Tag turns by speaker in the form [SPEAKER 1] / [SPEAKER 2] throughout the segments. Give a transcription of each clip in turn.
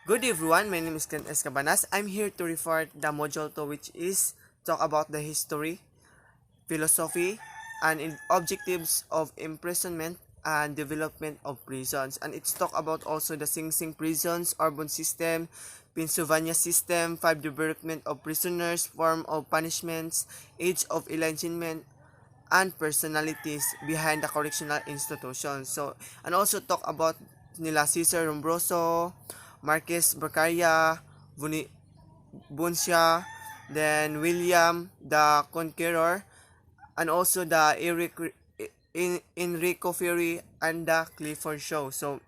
[SPEAKER 1] Good everyone, my name is CLINT CABANAS. I'm here to refer the module 2, which is talk about the history, philosophy, and objectives of imprisonment and development of prisons. And it's talk about also the Sing Sing prisons, urban system, Pennsylvania system, 5 development of prisoners, form of punishments, age of enlightenment, and personalities behind the correctional institution. So, and also talk about nila Cesar Lombroso, Marquez Beccaria, Buncia, then William the Conqueror, and also the Enrico Ferri and the Clifford Show. So,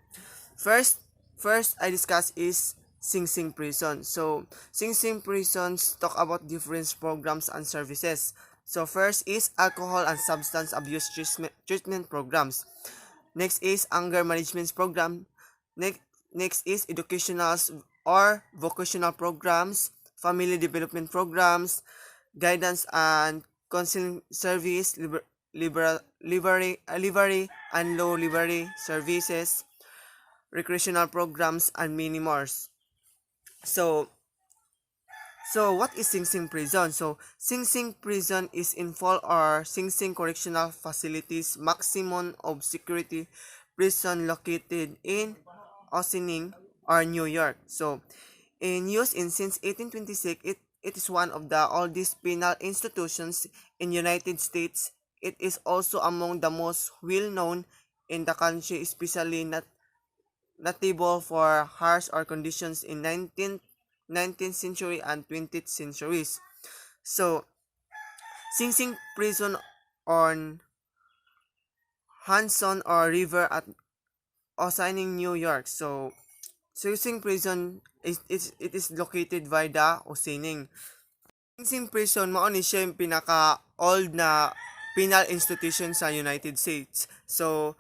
[SPEAKER 1] first, first I discuss is Sing Sing Prison. So, Sing Sing prisons talk about different programs and services. So, first is alcohol and substance abuse treatment programs. Next is anger management program. Next is educational or vocational programs, family development programs, guidance and counseling service, livery and low livery services, recreational programs, and many more. So, so what is Sing Sing Prison? So, Sing Sing Prison is in full or Sing Sing Correctional Facilities maximum of security prison located in Ossining or New York. So, in use since 1826, it is one of the oldest penal institutions in United States. It is also among the most well-known in the country, especially notable for harsh or conditions in 19th century and 20th centuries. So, Sing Sing Prison on Hudson or River at Ossining, New York. So, Sing Sing Prison it is located by the Ossining. Sing Sing Prison mao ni siya yung pinaka-old na penal institution sa United States. So,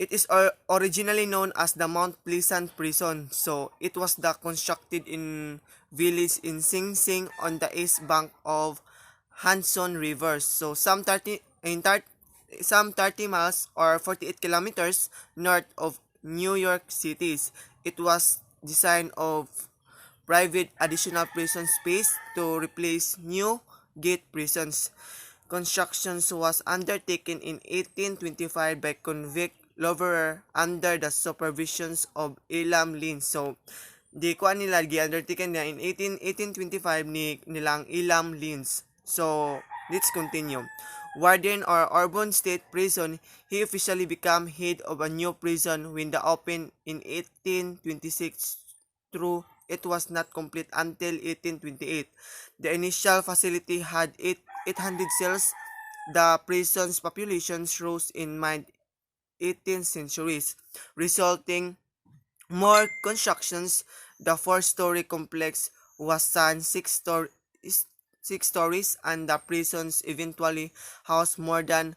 [SPEAKER 1] it is originally known as the Mount Pleasant Prison. So, it was constructed in village in Sing Sing on the east bank of Hudson River. So, some 30 miles or 48 kilometers north of New York City. It was designed of private additional prison space to replace new gate prisons. Construction was undertaken in 1825 by convict Loverer under the supervisions of Elam Lin. So, di ko nila gi-undertaken na in 1825 nilang Elam Lins. So, let's continue. Warden or Urban State Prison, he officially became head of a new prison when the opened in 1826 through it was not complete until 1828. The initial facility had 800 cells. The prison's population rose in mid-18th centuries, resulting more constructions. The 4-story complex was sun 6 stories, and the prisons eventually housed more than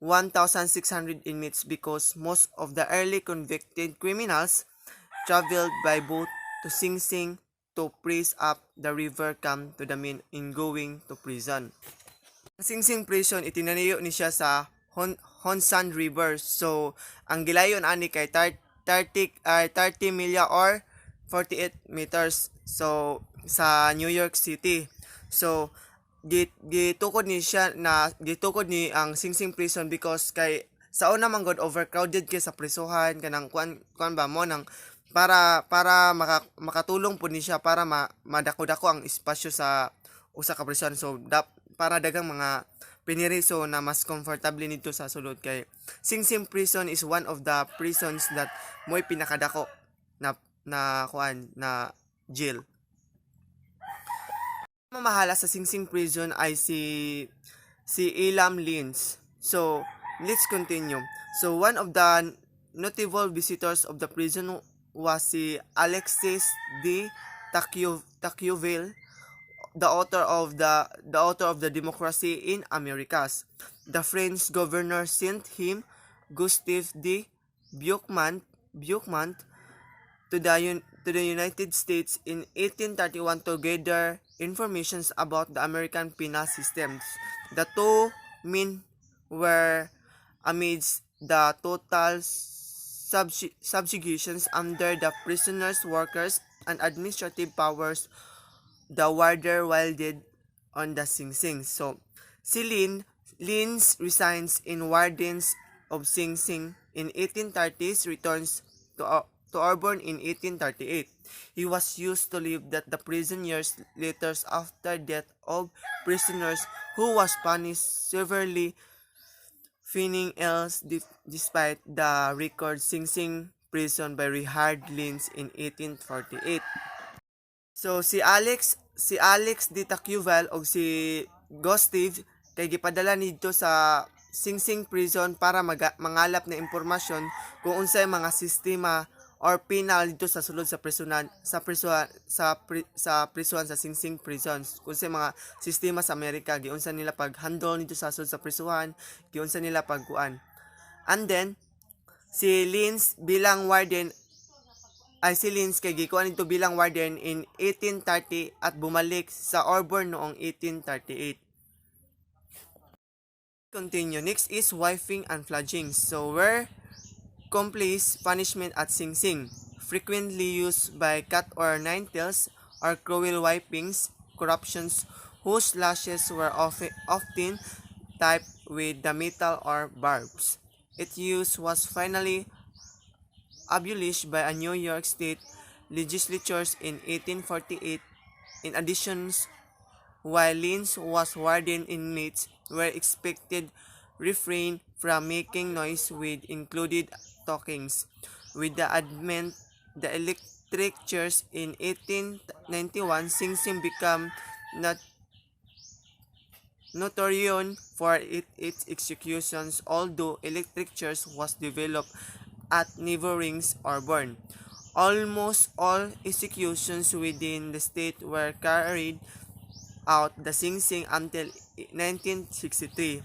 [SPEAKER 1] 1,600 inmates because most of the early convicted criminals traveled by boat to Sing Sing to praise up the river come to the main in going to prison. Ang Sing Sing Prison itinanayo ni siya sa Hudson River. So, ang gilayon ani kay 30 milya or 48 meters. So, sa New York City. So, gitukod ni ang Sing Sing Prison because kay sa una man god overcrowded kay sa prisuhan kanang kuan ba mo nang para makatulong po ni siya para madako-dako ang espasyo sa usa ka prison. So para dagang mga piniriso na mas comfortable nito sa sulod kay Sing Sing Prison is one of the prisons that mo'y pinakadako na jail. Mamahala sa Sing Sing Prison ay si Elam Lins. So, let's continue. So, one of the notable visitors of the prison was si Alexis de Tocqueville, the author of the Democracy in Americas. The French governor sent him Gustave de Buchmann to the United States in 1831 to gather information about the American penal systems. The two men were amidst the total subjugations under the prisoners, workers, and administrative powers the warder wielded on the Sing Sing. So, si Lins resigns in wardens of Sing Sing in 1830s, returns to Auburn in 1838. He was used to live that the prison years later after death of prisoners who was punished severely, feigning else despite the record Sing Sing prison by Richard Lins in 1848. So si Alex Ditacuval og si Gostive kay gipadala nidto sa Sing Sing prison para mangalap na impormasyon kung unsay mga sistema or penal dito sa sulod sa prisunan sa prison sa Sing Sing prisons, kung unsay mga sistema sa Amerika giunsa nila pag-handle nito sa sulod sa prisuhan, giunsa nila pagkuan. And then si Lins bilang warden si Lins kay gikuan nito bilang warden in 1830 at bumalik sa Auburn noong 1838. Continue. Next is wiping and flogging. So where complice punishment at Sing Sing, frequently used by cat or nine tails or cruel wipings, corruptions whose lashes were often typed with the metal or barbs. Its use was finally abolished by a New York State legislature in 1848. In addition, while Lins was warden, inmates were expected refrain from making noise with included talkings. With the advent the electric chairs in 1891, Sing Sing became notorious for its executions, although electric chairs was developed at neighboring Auburn. Almost all executions within the state were carried out the Sing Sing until 1963.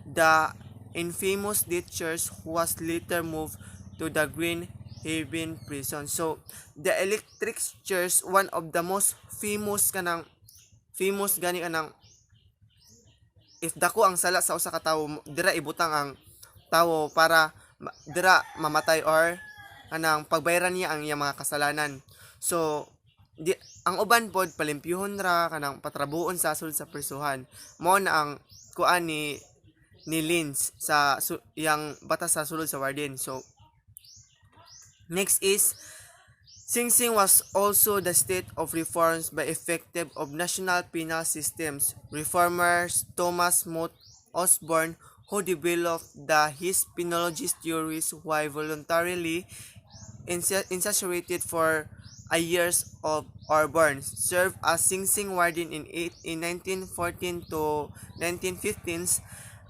[SPEAKER 1] The infamous death church was later moved to the Green Haven prison. So, the electric church, one of the most famous gani kanang if dako ang sala sa usa ka tawo, dira ibutang ang tawo para dira mamatay or kanang pagbayaran niya ang iyang mga kasalanan. So, ang uban pod palimpyuhon ra kanang patrabuon sa sulod sa prisuhan. Mao na ang kuan ni Lins sa yang batas sa sulod sa warden. So next is Sing Sing was also the state of reforms by effective of national penal systems. Reformers Thomas Motte Osborne, who developed his penologist theories while voluntarily incarcerated for a years of Auburn, served as Sing Sing warden in 1914 to 1915s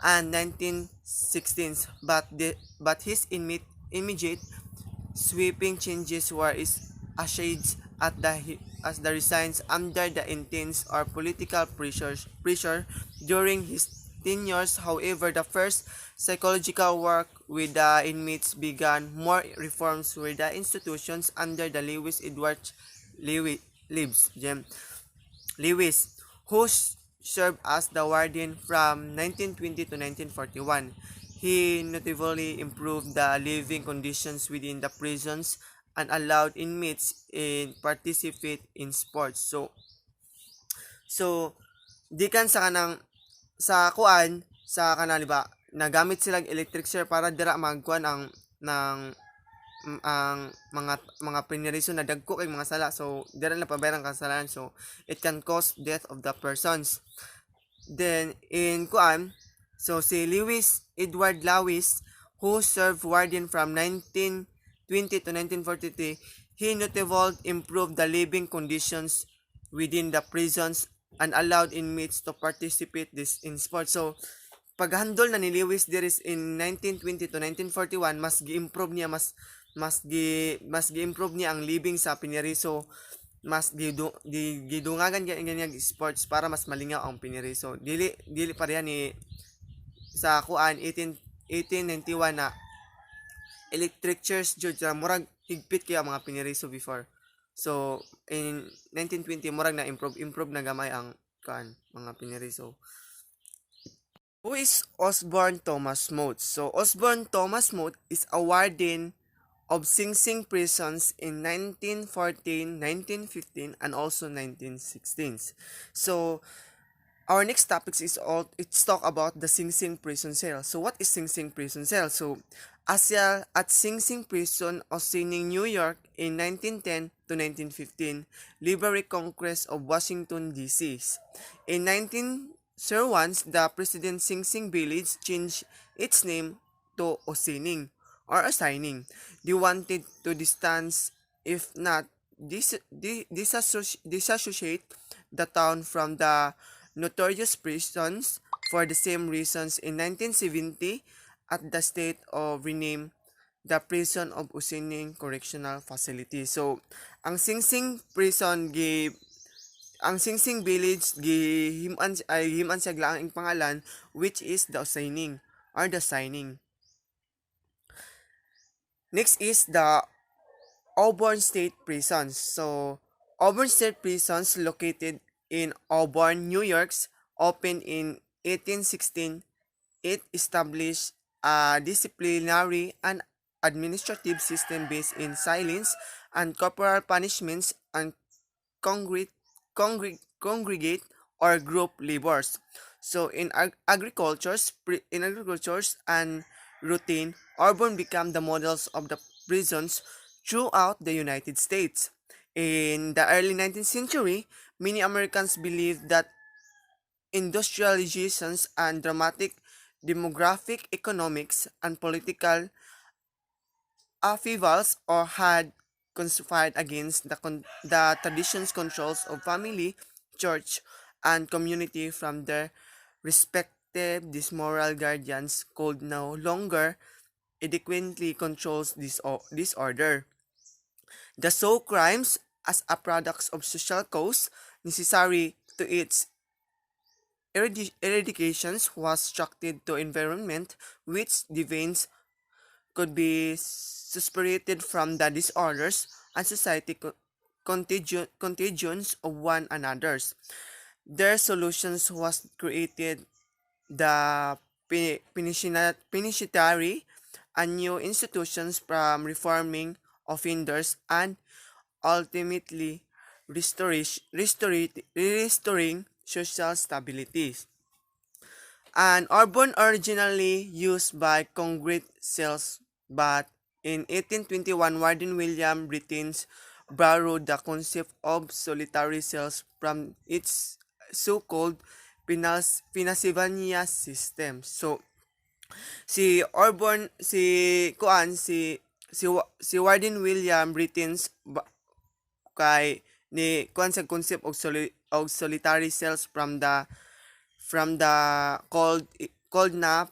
[SPEAKER 1] and 1916s, but his immediate sweeping changes were shades as the resigns under the intense or political pressure during his tenures. However, the first psychological work with the inmates began. More reforms with the institutions under the Lewis Edwards Lewis, who served as the warden from 1920 to 1941. He notably improved the living conditions within the prisons and allowed inmates in participate in sports. So dikan sa kanang sa kuan sa kanang diba nagamit silang electric chair para dira magkuan ang mga piniriso na dagko kay mga sala, so dira na pabayran kasalanan, so it can cause death of the persons. Then in kuan, so si Lewis Edward Lewis, who served warden from 1920 to 1943, he notably improved the living conditions within the prisons and allowed inmates to participate in sports. So paghandol na ni Lewis Diris in 1920 to 1941, mas gi-improve niya mas gi-improve niya ang living sa piniriso, mas gidungagan ganyan sports para mas malingaw ang piniriso. Dili pareha ni sa kuan 1891 na electric chairs jud murag higpit kaya mga piniriso before. So in 1920 murag na improve na gamay ang kuan mga piniriso. Who is Osborne Thomas Motte? So Osborne Thomas Motte is a warden of Sing Sing prisons in 1914, 1915, and also 1916. So, our next topic is it's talk about the Sing Sing prison cell. So what is Sing Sing prison cell? So a cell at Sing Sing prison of Sining, New York in 1910 to 1915, Library Congress of Washington D.C. In 1901, the President Sing Sing village changed its name to Osining or assigning. They wanted to distance, if not disassociate the town from the notorious prisons. For the same reasons, in 1970, at the state of rename the prison of Usining Correctional Facility. So, ang Singsing prison ang Singsing village himan siya ang pangalan, which is the Usining or the signing. Next is the Auburn State Prisons. So, Auburn State Prisons located in Auburn, New York, opened in 1816. It established a disciplinary and administrative system based in silence and corporal punishments and congregate or group labors. So in agricultures and routine, urban became the models of the prisons throughout the United States. In the early 19th century, many Americans believed that industrializations and dramatic demographic, economics, and political upheavals or had conspired against the traditions controls of family, church, and community from their respective these moral guardians could no longer adequately controls this order. The so crimes as a product of social cause necessary to its eradications was structured to environment which deviants could be separated from the disorders and society contagions of one another's. Their solutions was created the penitentiary and new institutions from reforming offenders and ultimately restoring social stability. An urban originally used by concrete cells, but in 1821 Warden William Britins borrowed the concept of solitary cells from its so-called Pennsylvania system. So si Warden William Britins kay ni kuan sa concept og solitary cells from the called na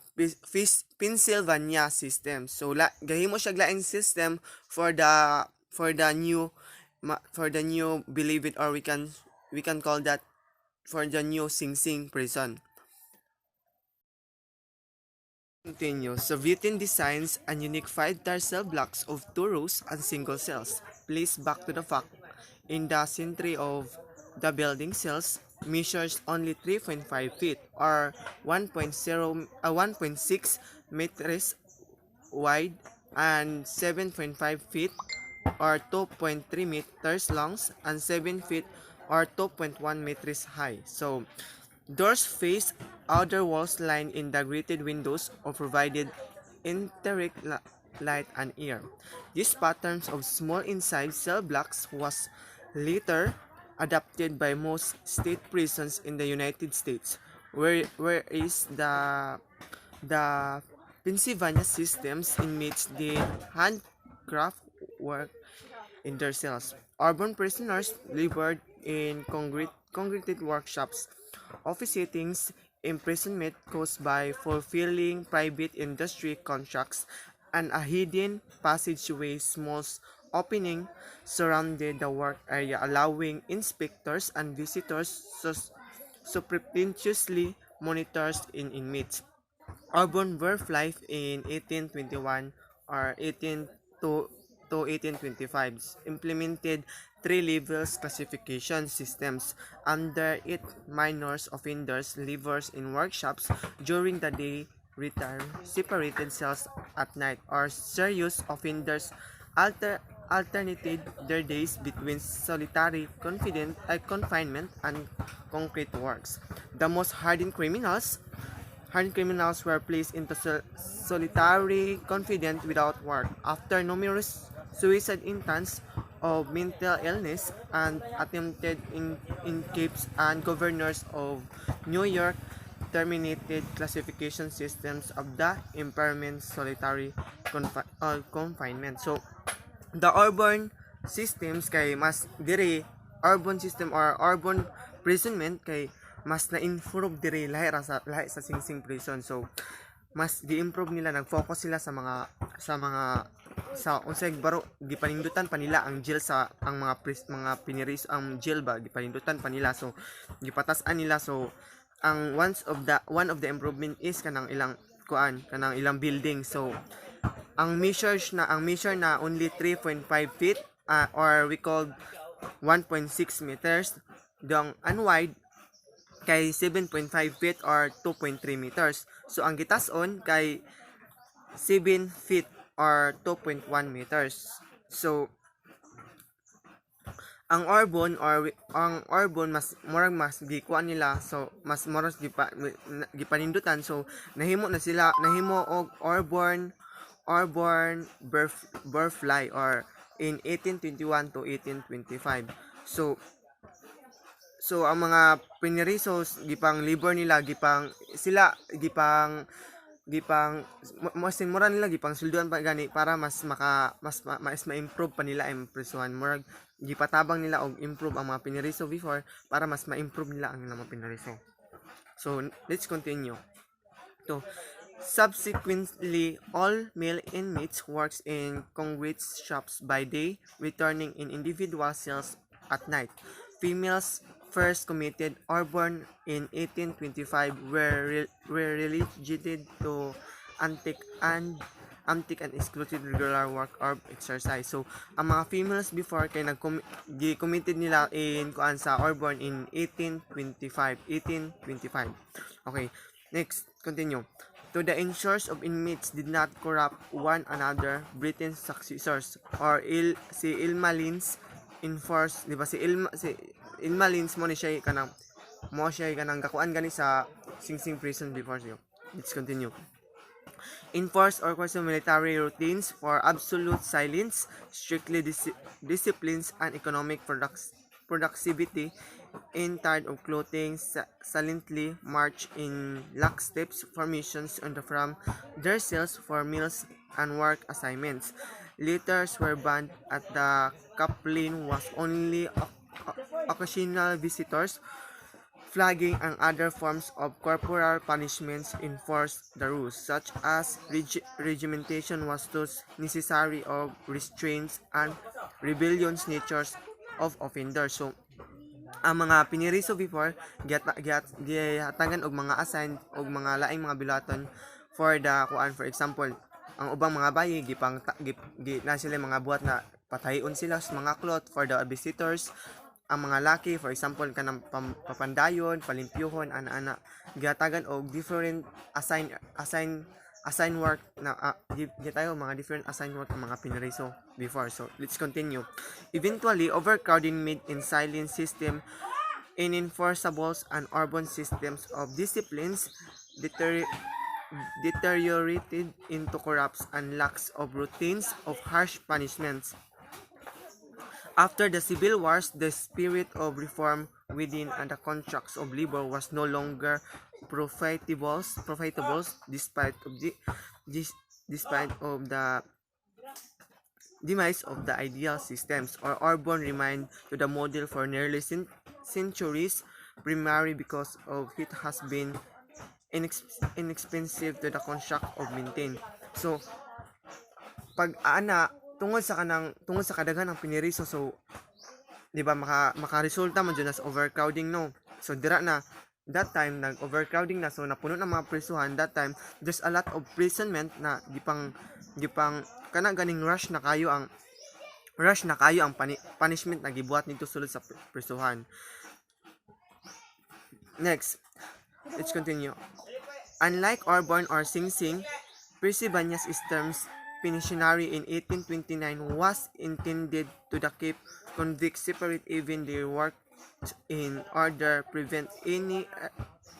[SPEAKER 1] Pennsylvania system. So gahimo siya laing system for the new believe it, or we can call that for the new Sing Sing prison. Continue. Soviet designs and unique 5-tier cell blocks of 2 rows and single cells. Please back to the fact. In the center of the building, cells measures only 3.5 feet or 1.6 meters wide and 7.5 feet or 2.3 meters long and 7 feet or 2.1 meters high. So, doors face outer walls lined in the grated windows or provided indirect light and air. These patterns of small inside cell blocks was later adopted by most state prisons in the United States, whereas the Pennsylvania system's inmates did handcraft work in their cells. Urban prisoners labored in concreted workshops, office settings, imprisonment caused by fulfilling private industry contracts, and a hidden passageway, small opening surrounded the work area, allowing inspectors and visitors to surreptitiously monitor inmates. Auburn birth life in 1821 or 18 to 1825 implemented 3 levels classification systems. Under it, minors offenders livers in workshops during the day, return separated cells at night, or serious offenders alternated their days between solitary confinement and concrete works. The most hardened criminals were placed into solitary confinement without work. After numerous suicide intents of mental illness and attempted escapes, and governors of New York terminated classification systems of the impairment solitary confinement. So the urban systems kay mas dire urban system or urban imprisonment kay mas na-improve dire lahi sa singsing prison. So mas gi-improve nila, nag-focus sila sa unsay baro gipanindutan pa nila ang jail sa ang mga piniris ang jail ba gipanindutan pa nila, so gipatas-an nila. So ang one of the improvement is kanang ilang building. So ang measure na only 3.5 feet, or we call 1.6 meters dong unwide kay 7.5 feet or 2.3 meters. So ang gitas-on kay 7 feet or 2.1 meters. So ang urban mas gikuan nila, so mas moras gipanindutan. So nahimo og urban barfly or in 1821 to 1825. So ang mga pinirisos gipang labor nila, gipang masin mura nila gipang sulduan pa gani para mas ma-improve pa nila ang prisuhan. Murag gipatabang nila og improve ang mga piniriso before para mas ma-improve nila ang mga piniriso. So let's continue. So subsequently, all male inmates works in concrete shops by day, returning in individual cells at night. Females first committed urban in 1825 were relegated to antique and excluded regular work or exercise. So ang mga females before kay committed nila in kuan sa urban in 1825. Okay, next, continue. To the ensures of inmates did not corrupt one another, Britain's successors or si Ilma Lins enforced, di ba si Ilma Lins mo siya kanang gakuan gani sa Sing prison before siya. Let's continue. Enforce or question military routines for absolute silence, strictly disciplines and economic productivity. In tired of clothing, silently march in lockstep formations from their cells for meals and work assignments. Letters were banned at the Kaplan was only occasional visitors. Flogging and other forms of corporal punishments enforced the rules, such as regimentation was thus necessary of restraints and rebellions natures of offenders. So ang mga piniriso before gihatagan og mga assign og mga laing mga bilaton for the kuan. For example, ang ubang mga bayi na sila mga buhat na patayon sila sa mga cloth for the visitors. Ang mga laki, for example, kanang papandayon, palimpyuhon, ana gihatagan og different assign work na tayo mga different assign work ng mga piniriso before. So let's continue. Eventually, overcrowding made in silent system unenforceables and urban systems of disciplines deteriorated into corrupts and lacks of routines of harsh punishments. After the civil wars, the spirit of reform within and the contracts of labor was no longer profitable despite of the demise of the ideal systems, or urban remained to the model for nearly centuries, primarily because of it has been inexpensive to the construct of maintain. So pag tungod sa kadaghan ng piniriso, so di ba makaresulta man dyan as overcrowding, no? So dira na that time nag-overcrowding na, so napuno ng mga prisuhan. That time there's a lot of imprisonment na gipang kana ganing rush na kayo ang punishment na gibuhat nito sulod sa prisuhan. Next, let's continue. Unlike urban or Sing Sing, Percy Banyas terms penitentiary in 1829 was intended to keep convicts separate even they worked in order prevent any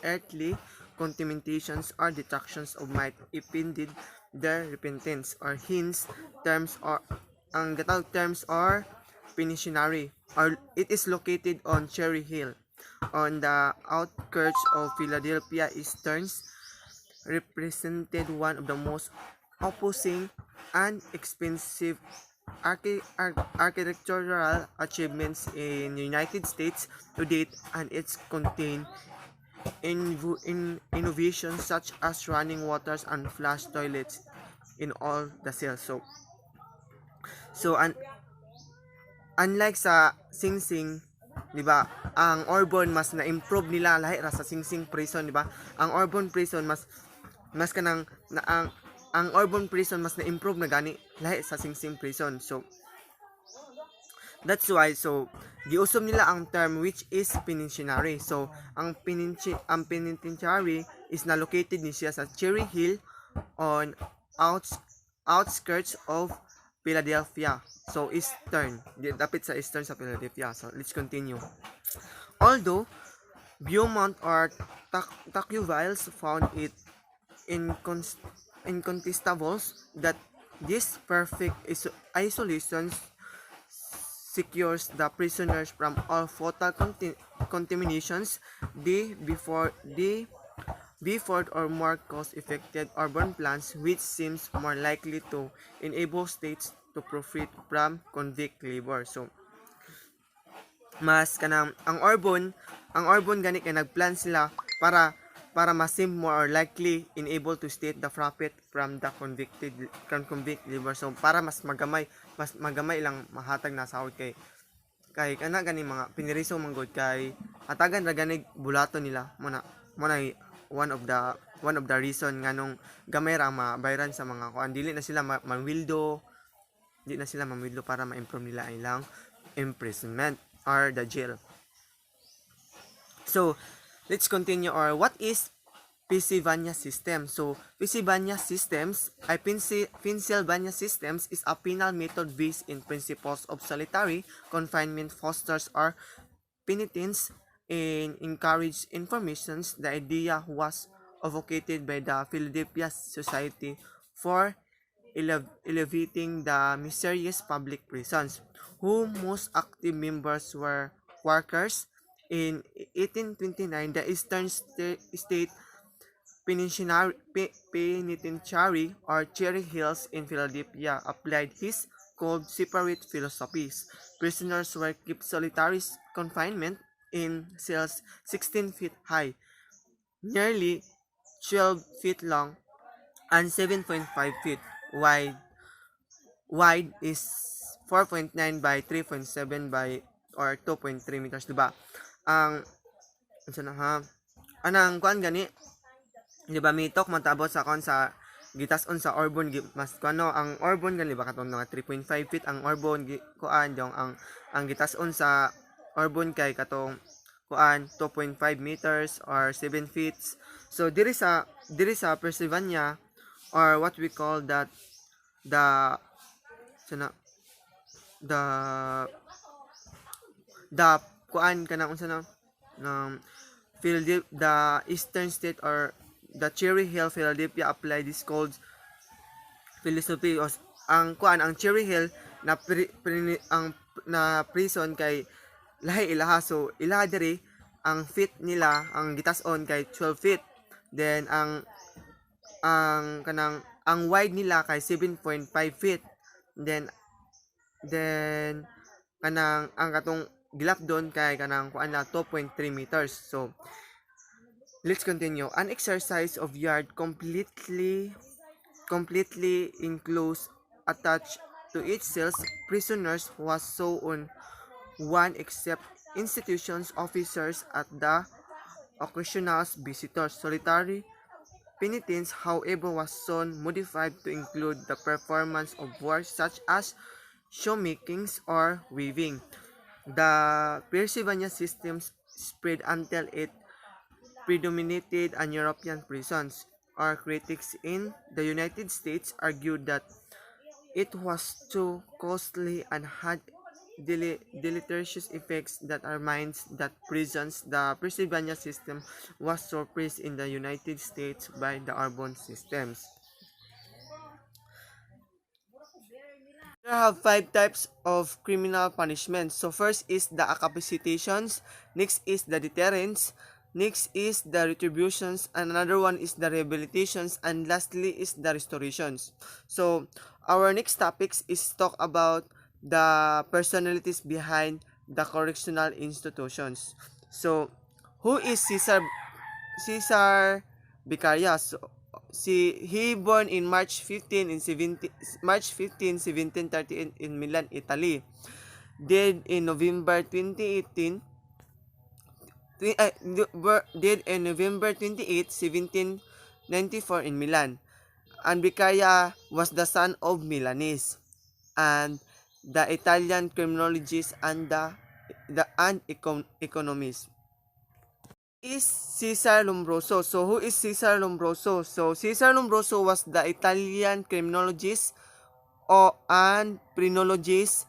[SPEAKER 1] earthly contaminations or detractions of might impeded their repentance or hence terms or ang gatawag terms or penitentiary or it is located on Cherry Hill on the outskirts of Philadelphia Easterns represented one of the most opposing and expensive architectural achievements in the United States to date, and it's contained innovations such as running waters and flush toilets in all the cells. So unlike sa Sing Sing, 'di ba? Ang urban mas na-improve nila lahi ra sa Sing Sing prison, 'di ba? Ang urban prison mas kanang na, ang urban prison mas na-improve na gani lahi sa Sing Sing prison. So that's why giusom nila ang term which is penitentiary. So ang penitentiary is na located ni siya sa Cherry Hill on outskirts of Philadelphia. So eastern, dapit sa eastern sa Philadelphia. So let's continue. Although Beaumont or Tocqueville's found it incontestable that this perfect isolation secures the prisoners from all fatal contaminations, the before or more cost-effective urban plans which seems more likely to enable states to profit from convict labor. So mas kanang ang urban gani kay nagplan sila para mas seem more or likely enable to state the profit from the convict labor. So para mas magamay lang mahatag na sahod kay kana gani mga piniriso manggod kay hatagan ra gani bulato nila mo na one of the reason nganong gamay ra mabayaran sa mga kuan dili na sila mamwildo para ma-improve nila ang ilang imprisonment or the jail. So let's continue. Or what is Pennsylvania system? So Pennsylvania systems is a penal method based in principles of solitary confinement fosters or penitence and encourage informations. The idea was advocated by the Philadelphia Society for elevating the mysterious public prisons, whose most active members were workers. In 1829, the Eastern State Penitentiary or Cherry Hills in Philadelphia applied his called separate philosophies. Prisoners were kept solitary confinement in cells 16 feet high, nearly 12 feet long, and 7.5 feet wide. Wide is 4.9 by 3.7 by or 2.3 meters, diba? Ang anang kuan gani, diba mitok matabot sa kon sa gitason sa urban mas kuno ang urban gani ba katon nga 3.5 feet ang urban kuan dong ang gitason sa urban kay katong kuan 2.5 meters or 7 feet. So diri sa Pennsylvania or what we call that the kuan kanang unsa na the Eastern State or the Cherry Hill Philadelphia apply this called philosophy. Ang kuan ang Cherry Hill na prison kay lahi ilaha, so ilaha diri ang feet nila ang gitason kay 12 feet, then ang wide nila kay 7.5 feet, then kanang ang katong gilap doon kay kanang kuan na 2.3 meters. So let's continue. An exercise of yard completely enclosed attached to each cells prisoners was so on one except institutions officers at the occasional visitors. Solitary penitence, however, was soon modified to include the performance of work such as shoemakings or weaving. The Pennsylvania system spread until it predominated in European prisons. Our critics in the United States argued that It was too costly and had deleterious effects that undermines that prisons. The Pennsylvania system was surpassed in the United States by the urban systems. There have five types of criminal punishment. So first is the capacitations, next is the deterrence, next is the retributions, and another one is the rehabilitations, and lastly is the restorations. So our next topics is talk about the personalities behind the correctional institutions. So who is Cesar Becarias? He born in March 15, 1738 in Milan, Italy. Dead in November 2018. Dead in November 28, 1794 in Milan. And Beccaria was the son of Milanese and the Italian criminologist and economist. Is Cesar Lombroso. So who is Cesar Lombroso? So Cesar Lombroso was the Italian criminologist and phrenologist,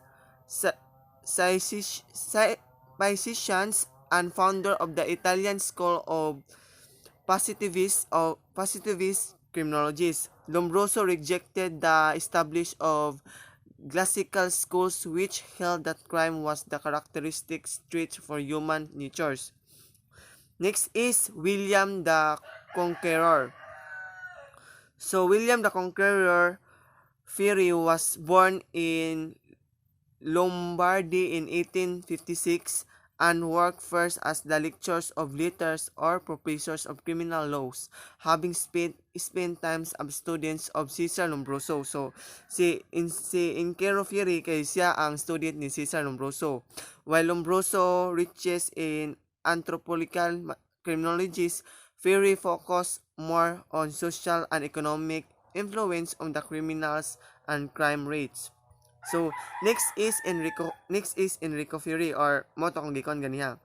[SPEAKER 1] physicians, and founder of the Italian school of positivist criminologists. Lombroso rejected the established of classical schools which held that crime was the characteristic trait for human natures. Next is William the Conqueror. So William the Conqueror Fury was born in Lombardy in 1856 and worked first as the lectures of letters or professors of criminal laws, having spent times as students of Cesar Lombroso. So, si Inquero Fury kay siya ang student ni Cesar Lombroso. While Lombroso reaches in anthropological criminologies, Fury focused more on social and economic influence on the criminals and crime rates. So next is Enrico Fury or moto kong gikon ganiha.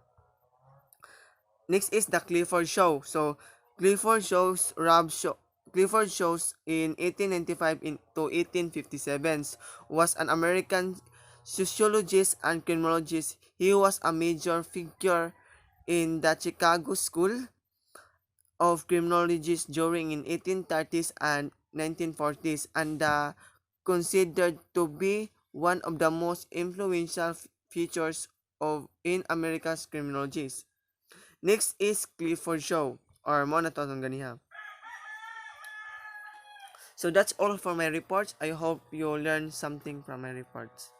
[SPEAKER 1] Next is the Clifford Show. So Clifford shows in 1895 to 1857 was an American sociologist and criminologist. He was a major figure in the Chicago School of Criminology during in 1830s and 1940s and considered to be one of the most influential features of in America's criminology. Next is Clifford Show or monotone ganiha. So that's all for my reports. I hope you learned something from my reports.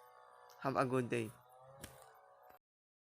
[SPEAKER 1] Have a good day.